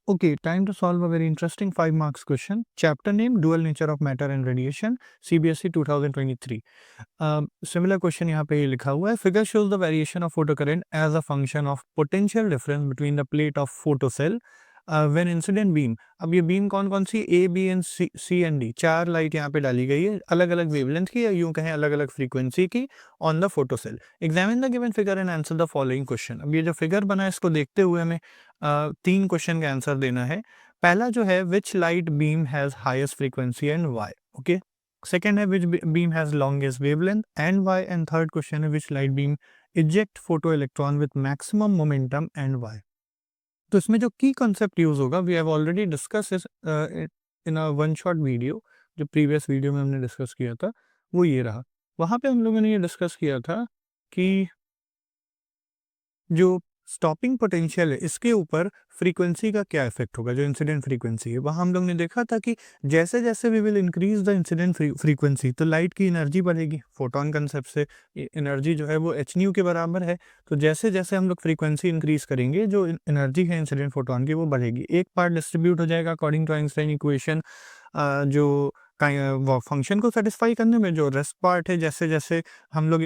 Okay, time to solve a very interesting 5 marks question. Chapter name Dual Nature of Matter and Radiation, CBSE 2023. Similar question यहाँ पे लिखा हुआ है. Figure shows the variation of photocurrent as a function of potential difference between the plate of photocell when incident beam. अब ये beam कौन कौन सी A, B and C and D 4 light यहाँ पे डाली गई है अलग अलग वेवलेंथ की या यूं कहें अलग अलग फ्रीक्वेंसी की on the photocell. Examine the given figure and answer the following question. अब ये जो फिगर बना है इसको देखते हुए हमें 3 क्वेश्चन का आंसर देना है. पहला जो है which light beam has highest frequency and why. Okay, second है which beam has longest wavelength and why, and third question है which light beam eject photo electron with maximum momentum and why. तो इसमें जो की concept use होगा we have already discuss in a one shot video. जो previous video में हमने discuss किया था वो ये रहा. वहां पे हम लोगों ने ये डिस्कस किया था कि जो स्टॉपिंग पोटेंशियल है इसके ऊपर फ्रीक्वेंसी का क्या इफेक्ट होगा. जो इंसिडेंट फ्रीक्वेंसी है वहाँ हम लोग ने देखा था कि जैसे जैसे we will increase the incident frequency तो लाइट की एनर्जी बढ़ेगी. फोटोन कंसेप्ट से एनर्जी जो है वो एच न्यू के बराबर है. तो जैसे जैसे हम लोग फ्रीक्वेंसी इंक्रीज करेंगे जो एनर्जी है इंसिडेंट फोटोन की वो बढ़ेगी. एक पार्ट डिस्ट्रीब्यूट हो जाएगा अकॉर्डिंग टू आइंस्टाइन इक्वेशन जो फंक्शन को सेटिस्फाई करने में. जो रेस्ट पार्ट है जैसे जैसे हम लोग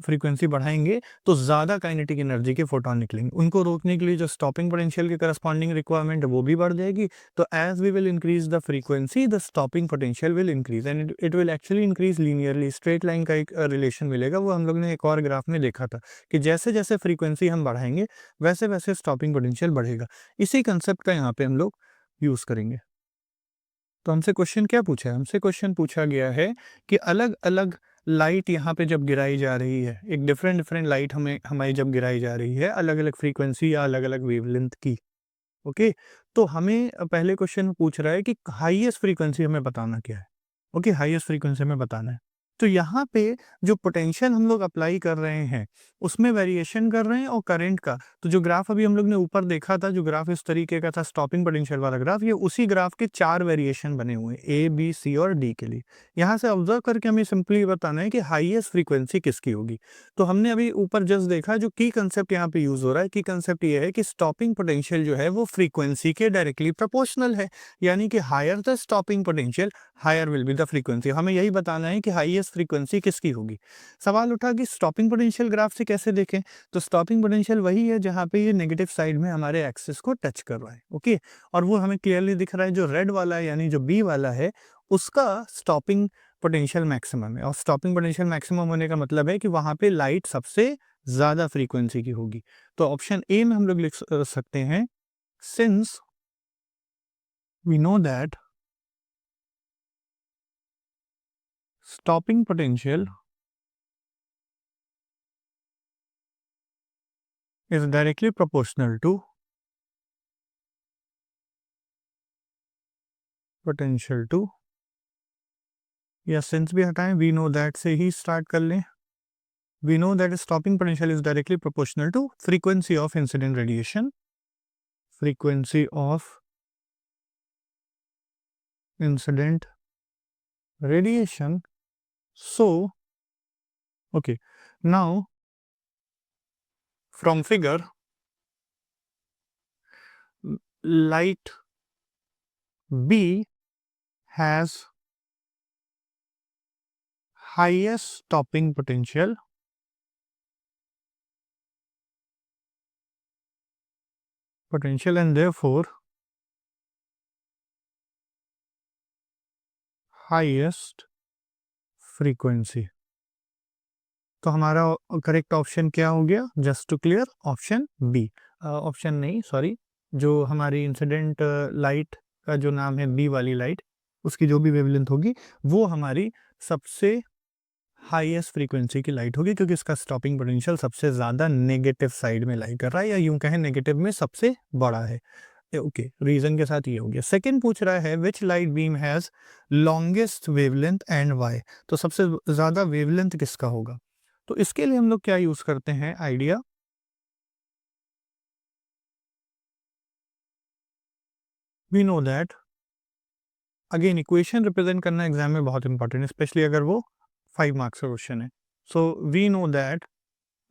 फ्रीक्वेंसी बढ़ाएंगे तो ज़्यादा काइनेटिक एनर्जी के फोटोन निकलेंगे. उनको रोकने के लिए जो स्टॉपिंग पोटेंशियल के करस्पॉन्डिंग रिक्वायरमेंट है वो भी बढ़ जाएगी. तो as we will increase the frequency the stopping potential will increase and it will actually increase linearly. Straight line का एक रिलेशन मिलेगा. वो हम लोग ने एक और ग्राफ में देखा था कि जैसे जैसे फ्रीक्वेंसी हम बढ़ाएंगे वैसे वैसे स्टॉपिंग पोटेंशियल बढ़ेगा. इसी कंसेप्ट का यहाँ पे हम लोग यूज़ करेंगे. तो हमसे क्वेश्चन क्या पूछा है. हमसे क्वेश्चन पूछा गया है कि अलग अलग लाइट यहाँ पे जब गिराई जा रही है, एक डिफरेंट डिफरेंट लाइट हमारी जब गिराई जा रही है अलग अलग फ्रीक्वेंसी या अलग अलग वेवलेंथ की. ओके, तो हमें पहले क्वेश्चन में पूछ रहा है कि हाईएस्ट फ्रीक्वेंसी हमें बताना क्या है. ओके, हाईएस्ट फ्रीक्वेंसी हमें बताना है. तो यहाँ पे जो पोटेंशियल हम लोग अप्लाई कर रहे हैं उसमें वेरिएशन कर रहे हैं और करंट का. तो जो ग्राफ अभी हम लोग ने ऊपर देखा था जो ग्राफ इस तरीके का था स्टॉपिंग पोटेंशियल वाला ग्राफ, ये उसी ग्राफ के 4 वेरिएशन बने हुए हैं ए बी सी और डी के लिए. यहाँ से ऑब्जर्व करके हमें सिंपली बताना है कि हाईएस्ट फ्रीक्वेंसी किसकी होगी. तो हमने अभी ऊपर जस्ट देखा जो की कंसेप्ट यहाँ पे यूज हो रहा है. की कंसेप्ट ये है कि स्टॉपिंग पोटेंशियल जो है वो फ्रीक्वेंसी के डायरेक्टली प्रोपोर्शनल है. यानी कि higher the stopping potential higher will be the frequency. हमें यही बताना है कि हाईएस्ट फ्रीक्वेंसी किसकी होगी. सवाल उठा कि स्टॉपिंग पोटेंशियल ग्राफ से कैसे देखें. तो स्टॉपिंग पोटेंशियल वही है जहां पे ये नेगेटिव साइड में हमारे एक्सिस को टच कर रहा है. ओके, और वो हमें क्लियरली दिख रहा है. जो रेड वाला है यानी जो बी वाला है उसका स्टॉपिंग पोटेंशियल मैक्सिमम है. और स्टॉपिंग पोटेंशियल मैक्सिमम होने का मतलब है कि वहां पे लाइट सबसे ज्यादा फ्रीक्वेंसी की होगी. तो ऑप्शन ए में हम लोग लिख सकते हैं since we know that stopping potential is directly proportional to potential to, या since भी हटाएं we know that से ही start कर लें. We know that stopping potential is directly proportional to frequency of incident radiation. Frequency of incident radiation. So, okay, now from figure, light B has highest stopping potential and therefore highest frequency. तो हमारा correct option क्या हो गया. Just to clear, option B. Option नहीं, sorry, जो हमारी incident light का जो नाम है बी वाली लाइट उसकी जो भी वेवलेंथ होगी वो हमारी सबसे हाईएस्ट फ्रीक्वेंसी की लाइट होगी क्योंकि इसका स्टॉपिंग पोटेंशियल सबसे ज़्यादा नेगेटिव साइड में लाई कर रहा है या यूं कहें नेगेटिव में सबसे बड़ा है. ओके, रीजन के साथ ये हो गया. सेकंड पूछ रहा है which light beam has longest wavelength and why. तो सबसे ज़्यादा वेवलेंथ किसका होगा. तो इसके लिए हम लोग क्या यूज करते हैं idea. We know that, again equation represent करना एग्जाम में बहुत इंपॉर्टेंट है स्पेशली अगर वो 5 मार्क्स का क्वेश्चन है. So we know that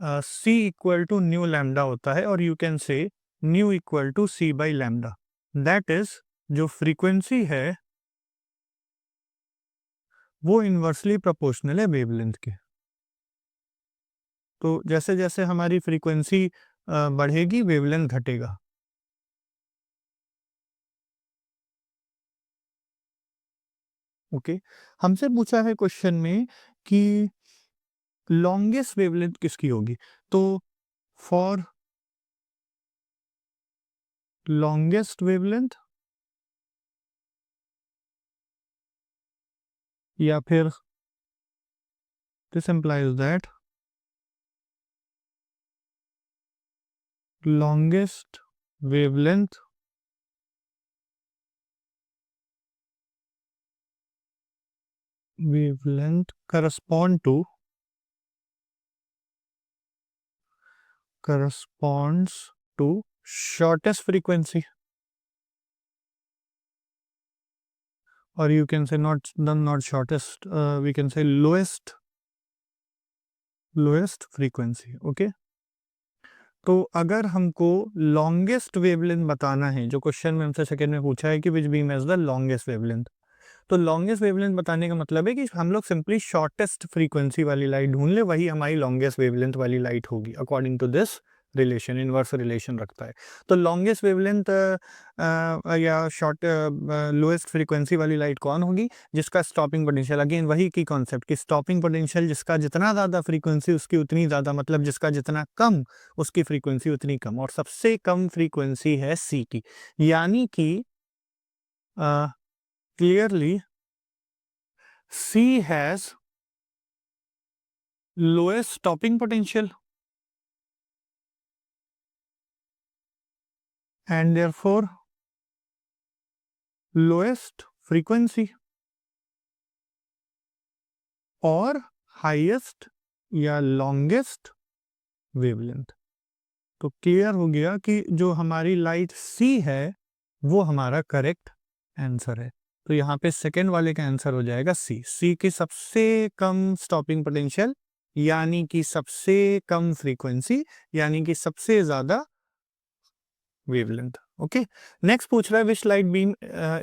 c equal to nu lambda होता है और you can say nu equal to c by lambda. That is जो फ्रीक्वेंसी है वो इन्वर्सली प्रोपोर्शनल है वेवलेंथ के। तो जैसे जैसे हमारी फ्रीक्वेंसी बढ़ेगी वेवलेंथ घटेगा। ओके, हमसे पूछा है क्वेश्चन में कि लॉन्गेस्ट वेवलेंथ किसकी होगी, तो फॉर लॉन्गेस्ट वेवलेंथ या फिर this implies that longest wavelength corresponds to shortest frequency, or you can say not shortest, we can say lowest frequency. Okay, तो अगर हमको लॉन्गेस्ट वेवलेंथ बताना है, जो क्वेश्चन में हमसे सेकंड में पूछा है कि which beam has the longest wavelength, तो लॉन्गेस्ट वेवलेंथ बताने का मतलब है कि हम लोग सिंपली शॉर्टेस्ट फ्रीक्वेंसी वाली लाइट ढूंढ ले, वही हमारी लॉन्गेस्ट वेवलेंथ वाली लाइट होगी according to this relation, inverse relation रखता है। तो लॉन्गेस्ट वेवलेंथ या शॉर्ट लोएस्ट फ्रीक्वेंसी वाली लाइट कौन होगी, जिसका स्टॉपिंग पोटेंशियल, अगेन वही की कॉन्सेप्ट कि स्टॉपिंग पोटेंशियल जिसका जितना ज़्यादा फ्रीक्वेंसी उसकी उतनी ज़्यादा, मतलब जिसका जितना कम उसकी फ्रीक्वेंसी उतनी कम, और सबसे कम फ्रीक्वेंसी है सी की, यानी कि clearly C has lowest stopping potential and therefore lowest frequency और highest या longest wavelength। तो क्लियर हो गया कि जो हमारी लाइट C है वो हमारा करेक्ट आंसर है। तो यहाँ पे सेकेंड वाले का आंसर हो जाएगा सी की सबसे कम स्टॉपिंग पोटेंशियल, यानी कि सबसे कम फ्रीक्वेंसी, यानी कि सबसे ज्यादा वेवलेंथ। ओके, नेक्स्ट पूछ रहा है which light beam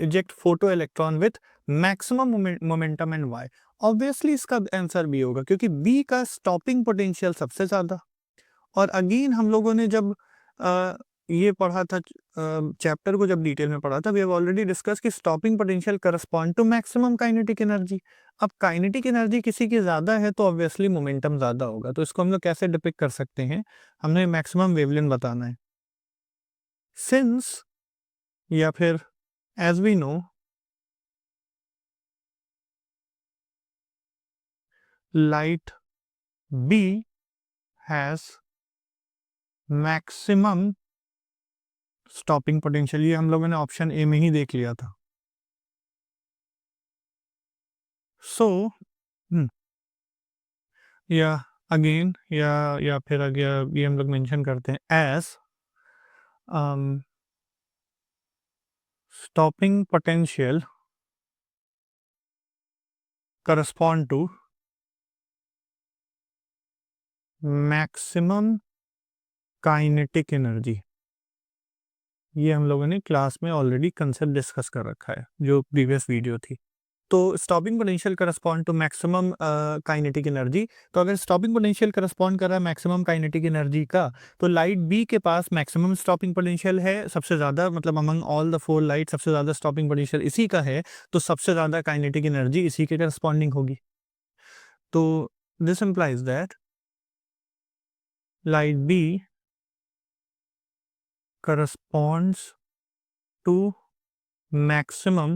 eject photo electron with maximum momentum and why. Obviously इसका आंसर बी होगा, क्योंकि बी का स्टॉपिंग पोटेंशियल सबसे ज्यादा। और अगेन हम लोगों ने जब ये पढ़ा था, चैप्टर को जब डिटेल में पढ़ा था, वी हैव ऑलरेडी डिस्कस कि stopping potential correspond to maximum kinetic energy. अब काइनेटिक एनर्जी किसी की ज्यादा है तो ऑब्वियसली मोमेंटम ज्यादा होगा। तो इसको हम लोग कैसे डिपिक्ट कर सकते हैं, हमने मैक्सिमम वेवलेंथ बताना है। सिंस या फिर as we know light B has maximum stopping potential, ये हम लोगों ने ऑप्शन ए में ही देख लिया था। सो या अगेन या फिर अगर ये हम लोग मेंशन करते हैं as stopping potential correspond to maximum kinetic energy. ये हम लोगों ने क्लास में ऑलरेडी कंसेप्ट डिस्कस कर रखा है, जो प्रीवियस वीडियो थी। तो stopping potential correspond to maximum kinetic energy. तो अगर स्टॉपिंग पोटेंशियल करस्पॉन्ड कर रहा है मैक्सिमम काइनेटिक एनर्जी का, तो लाइट बी के पास मैक्सिमम स्टॉपिंग पोटेंशियल है, सबसे ज़्यादा, मतलब among all the four light सबसे ज़्यादा स्टॉपिंग पोटेंशियल इसी का है, तो सबसे ज़्यादा काइनेटिक एनर्जी इसी के करस्पॉन्डिंग होगी। तो this implies that light B corresponds to maximum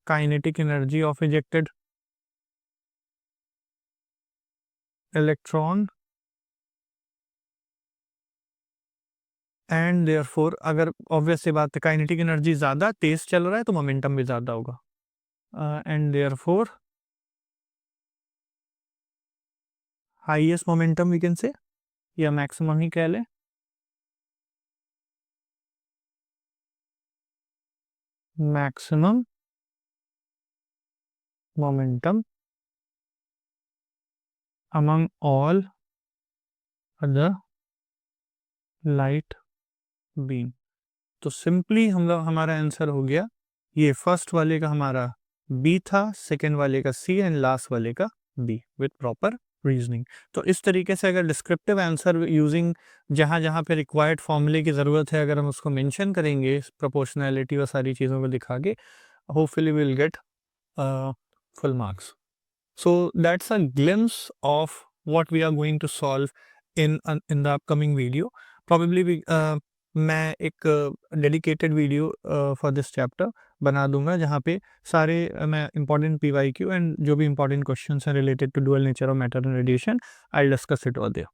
kinetic energy of ejected electron and therefore, अगर ऑब्वियस सी बात है काइनेटिक एनर्जी ज्यादा तेज चल रहा है तो मोमेंटम भी ज्यादा होगा, and therefore highest momentum we can say, या मैक्सिमम ही कह ले, maximum momentum among all other light beam। तो सिंपली हम लोग हमारा आंसर हो गया, ये फर्स्ट वाले का हमारा बी था, सेकेंड वाले का सी एंड लास्ट वाले का बी विथ प्रॉपर रीजनिंग। तो इस तरीके से अगर डिस्क्रिप्टिव आंसर यूजिंग जहाँ जहाँ पे रिक्वायर्ड फॉर्मूले की ज़रूरत है, अगर हम उसको मेंशन करेंगे प्रोपोर्शनैलिटी और सारी चीज़ों को दिखा के, hopefully will get full marks. So that's a glimpse of what we are going to solve in the upcoming video. Probably मैं एक dedicated video for this chapter बना दूंगा, जहाँ पे सारे मैं इंपॉर्टेंट PYQ एंड जो भी इंपॉर्टेंट क्वेश्चंस हैं related to dual nature of matter and radiation, I discuss it all there.